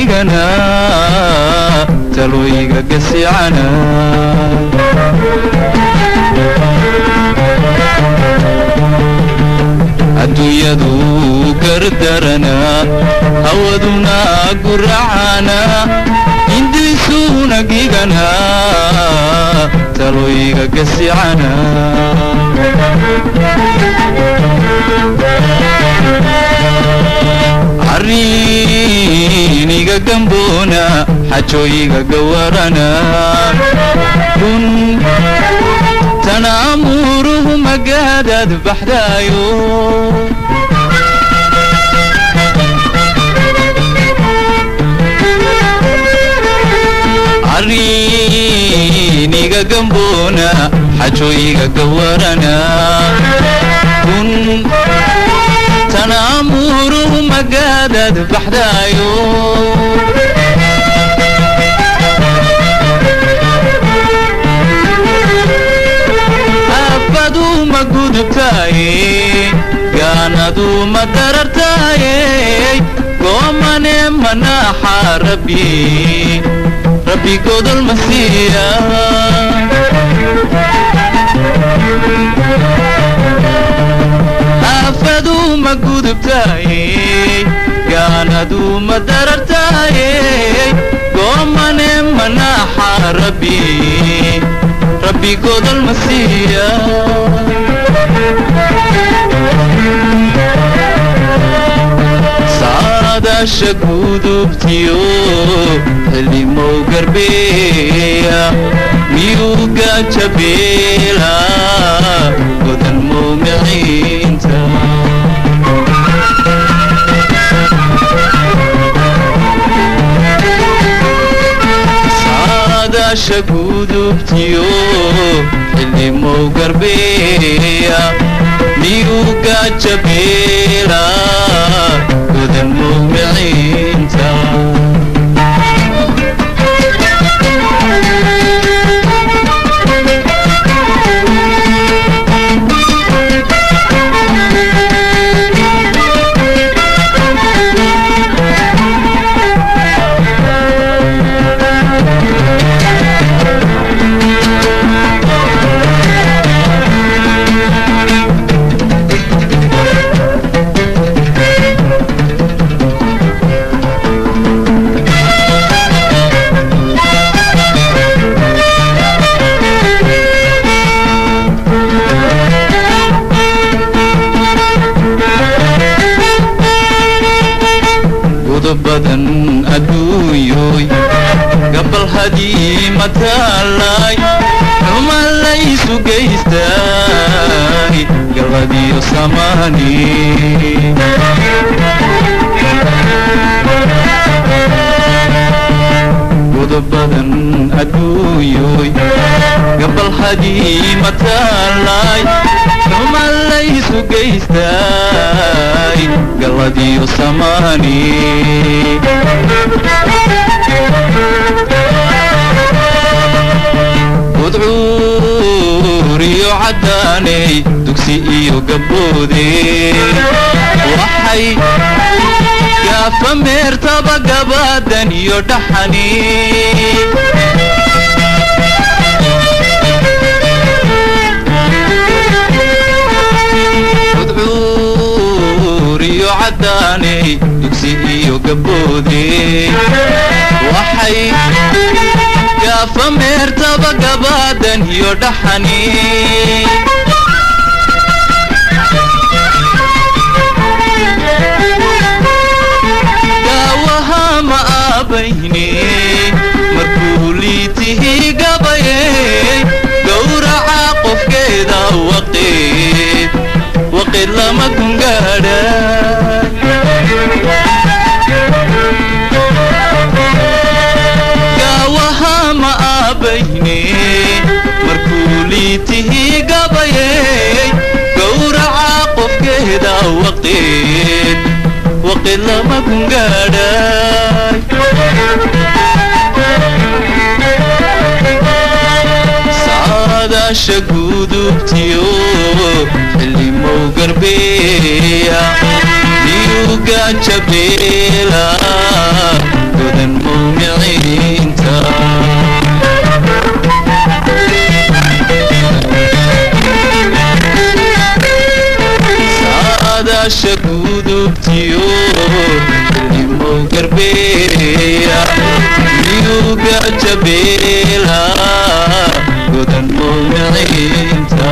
dhigana talooyiga gasicana adduunyadu gardarana hawaduna guracana indisuuna gigana talooyiga gasicana arriiniga gambona xajooyiga gawarana kun tanaamuruhu magaadad baxdaayo arriiniga gambona xajooyiga gawarana kun tanaamuruhu magaadad baxdaayo afadu ma gudubtaaye gaanadu ma darartaaye goomane manaaxa rabbi godol masiiya afadu ma gudubtaaye gaanadu ma darartaaye goomane manaaxa rabbi godol masiiya saadaasha gudubtiyo xillimow garbeeya miyuu gajabeela godan mowmiciinta saadaasha gudubtiyo xillimow garbeeya miyuu gajabeela godan mowmiciinta badan adduunyoy gabal hadii mataalay xuman laysu geystay galadiyo samaani godob badan adduunyoy gabal hadii mataalay xuman laysu geystay galadiyo samaani udcuuriyo caddaaney dugsi iyo gabboode waxay gaafa meertaba gabaadan iyo dhaxani udcuuriyo caddaaney dugsi iyo gabboode waxay gaafa meertaba gabaadan iyo dhaxani gaawaha ma aabayne markuu liitihii gabaye gowraca qofkeeda waqid lama kungaadha markuu liitihii gabaye gowraca qofkeeda waqid lama kungaadhay saadaasha gudubtiyo xillimow garbeeya miyuu gajabeela godan beeya miyuu gajabeela godan moogacinta